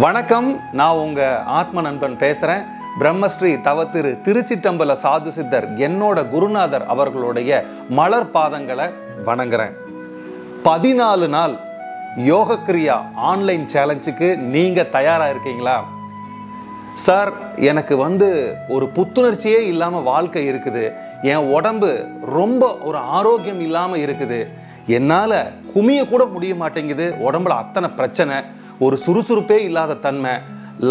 வணக்கம், நான் உங்க ஆத்ம நண்பன் பேசுறேன். பிரம்மஸ்ரீ தவத்திரு திருச்சிற்றம்பல சாது சித்தர் என்னோட குருநாதர் அவர்களுடைய மலர் பாதங்களை வணங்குறேன். 14 நாள் யோக கிரியா ஆன்லைன் சேலஞ்சுக்கு நீங்க தயாரா இருக்கீங்களா? சார், எனக்கு ஒரு புத்துணர்ச்சியே இல்லாம வாழ்க்கை இருக்குது, என் உடம்பு ரொம்ப ஒரு ஆரோக்கியம் இல்லாம இருக்குது, என்னால குமிய கூட முடிய மாட்டேங்குது, உடம்புல அத்தனை பிரச்சனை, ஒரு சுறுசுறுப்பே இல்லாத தன்மை,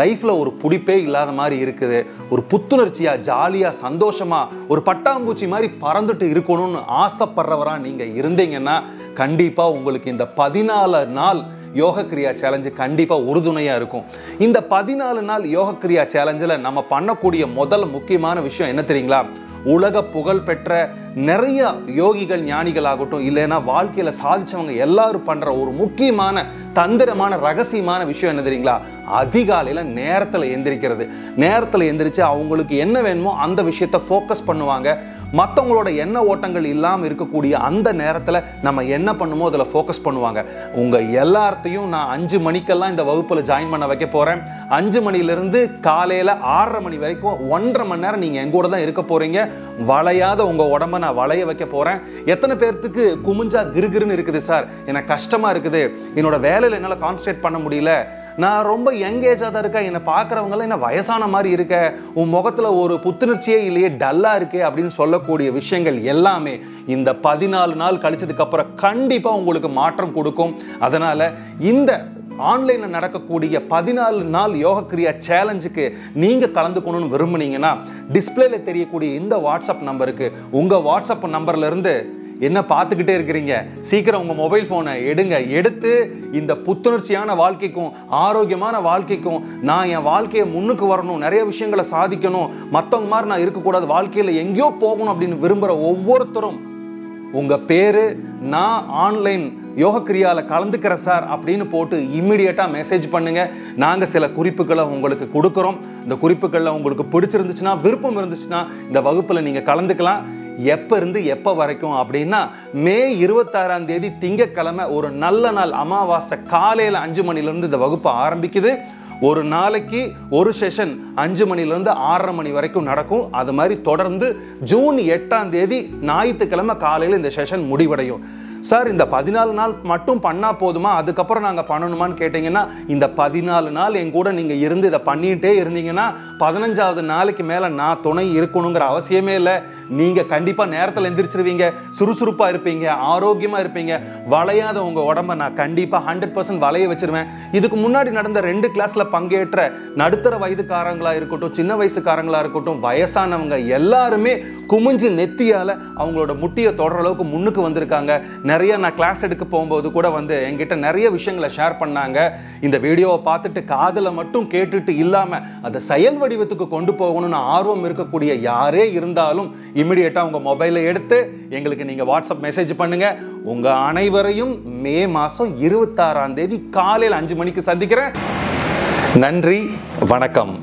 லைஃப்ல ஒரு புடிப்பே இல்லாத மாதிரி இருக்குது, ஒரு புத்துணர்ச்சியா ஜாலியா சந்தோஷமா ஒரு பட்டாம்பூச்சி மாதிரி பறந்துட்டு இருக்கணும்னு ஆசைப்படுறவரா நீங்க இருந்தீங்கன்னா கண்டிப்பா உங்களுக்கு இந்த 14 நாள் யோக கிரியா சேலஞ்சு கண்டிப்பா உறுதுணையா இருக்கும். இந்த 14 நாள் யோக கிரியா சேலஞ்சில் நம்ம பண்ணக்கூடிய முதல் முக்கியமான விஷயம் என்ன தெரியுங்களா? உலக புகழ் பெற்ற நிறைய யோகிகள் ஞானிகள் ஆகட்டும், இல்லைன்னா வாழ்க்கையில சாதிச்சவங்க எல்லாரும் பண்ற ஒரு முக்கியமான தந்திரமான ரகசியமான விஷயம் என்ன தெரியுங்களா? அதிகாலையில நேரத்துல எந்திரிக்கிறது. நேரத்துல எந்திரிச்சு அவங்களுக்கு என்ன வேணுமோ அந்த விஷயத்த ஃபோக்கஸ் பண்ணுவாங்க. மற்றவங்களோட எண்ண ஓட்டங்கள் இல்லாமல் இருக்கக்கூடிய அந்த நேரத்தில் நம்ம என்ன பண்ணுமோ அதில் ஃபோக்கஸ் பண்ணுவாங்க. உங்கள் எல்லாத்தையும் நான் 5 மணிக்கெல்லாம் இந்த வகுப்பில் ஜாயின் பண்ண வைக்க போகிறேன். 5 மணிலேருந்து காலையில் 6:30 மணி வரைக்கும் 1.5 மணி நேரம் நீங்கள் எங்கூட தான் இருக்க போகிறீங்க. வளையாத உங்கள் உடம்பை நான் வளைய வைக்க போகிறேன். எத்தனை பேர்த்துக்கு குமிஞ்சா கிருகிருன்னு இருக்குது சார், எனக்கு கஷ்டமாக இருக்குது, என்னோட வேலையில் என்னால் கான்சன்ட்ரேட் பண்ண முடியல, நான் ரொம்ப யங்கேஜாக தான் இருக்கேன், என்னை பார்க்குறவங்களாம் என்ன வயசான மாதிரி இருக்க, உன் முகத்தில் ஒரு புத்துணர்ச்சியே இல்லையே, டல்லாக இருக்கே அப்படின்னு சொல்லக்கூடிய விஷயங்கள் எல்லாமே இந்த 14 நாள் கழிச்சதுக்கு அப்புறம் கண்டிப்பாக உங்களுக்கு மாற்றம் கொடுக்கும். அதனால் இந்த ஆன்லைனில் நடக்கக்கூடிய 14 நாள் யோக கிரியா சேலஞ்சுக்கு நீங்கள் கலந்துக்கணும்னு விரும்புனீங்கன்னா டிஸ்பிளேல தெரியக்கூடிய இந்த வாட்ஸ்அப் நம்பருக்கு, உங்கள் வாட்ஸ்அப் நம்பர்லேருந்து என்ன பார்த்துக்கிட்டே இருக்கிறீங்க, சீக்கிரம் உங்கள் மொபைல் ஃபோனை எடுத்து இந்த புத்துணர்ச்சியான வாழ்க்கைக்கும் ஆரோக்கியமான வாழ்க்கைக்கும் நான் என் வாழ்க்கையை முன்னுக்கு வரணும், நிறைய விஷயங்களை சாதிக்கணும், மற்றவங்க மாதிரி நான் இருக்கக்கூடாது, வாழ்க்கையில் எங்கேயோ போகணும் அப்படின்னு விரும்புகிற ஒவ்வொருத்தரும் உங்கள் பேர் நான் ஆன்லைன் யோக கிரியாவில் கலந்துக்கிறேன் சார் அப்படின்னு போட்டு இம்மிடியேட்டாக மெசேஜ் பண்ணுங்கள். நாங்கள் சில குறிப்புகளை உங்களுக்கு கொடுக்குறோம். இந்த குறிப்புகளில் உங்களுக்கு பிடிச்சிருந்துச்சுன்னா, விருப்பம் இருந்துச்சுன்னா இந்த வகுப்பில் நீங்கள் கலந்துக்கலாம். எப்போ இருந்து எப்போ வரைக்கும் அப்படின்னா, மே 26ஆம் தேதி திங்கட்கிழமை ஒரு நல்ல நாள் அமாவாசை காலையில் 5 மணிலேருந்து இந்த வகுப்பு ஆரம்பிக்குது. ஒரு நாளைக்கு ஒரு செஷன் 5 மணிலேருந்து 6:30 மணி வரைக்கும் நடக்கும். அது மாதிரி தொடர்ந்து ஜூன் 8ஆம் தேதி ஞாயிற்றுக்கிழமை காலையில் இந்த செஷன் முடிவடையும். சார், இந்த 14 நாள் மட்டும் பண்ணால் போதுமா, அதுக்கப்புறம் நாங்கள் பண்ணணுமான்னு கேட்டிங்கன்னா, இந்த 14 நாள் என் கூட நீங்கள் இருந்து இதை பண்ணிகிட்டே இருந்தீங்கன்னா 15ஆவது நாளைக்கு மேலே நான் துணை இருக்கணுங்கிற அவசியமே இல்லை. நீங்கள் கண்டிப்பாக நேரத்தில் எந்திரிச்சிருவீங்க, சுறுசுறுப்பாக இருப்பீங்க, ஆரோக்கியமாக இருப்பீங்க, வளையாத உங்கள் உடம்பை நான் கண்டிப்பாக 100% வளைய வச்சிருவேன். இதுக்கு முன்னாடி நடந்த 2 கிளாஸில் பங்கேற்ற நடுத்தர வயதுக்காரங்களாக இருக்கட்டும், சின்ன வயசுக்காரங்களாக இருக்கட்டும், வயசானவங்க எல்லாருமே குமிஞ்சு நெத்தியால் அவங்களோட முட்டியை தொடர அளவுக்கு முன்னுக்கு வந்திருக்காங்க. நிறைய நான் கிளாஸ் எடுக்க போகும்போது கூட என்கிட்ட நிறைய விஷயங்களை ஷேர் பண்ணாங்க. இந்த வீடியோவை பார்த்துட்டு காதில் மட்டும் கேட்டுட்டு இல்லாமல் அதை செயல் வடிவத்துக்கு கொண்டு போகணும்னு ஆர்வம் இருக்கக்கூடிய யாரே இருந்தாலும் இமிடியேட்டாக உங்கள் மொபைலை எடுத்து எங்களுக்கு நீங்கள் வாட்ஸ்அப் மெசேஜ் பண்ணுங்கள். உங்கள் அனைவரையும் மே மாதம் 26ஆம் தேதி காலையில் 5 மணிக்கு சந்திக்கிறேன். நன்றி, வணக்கம்.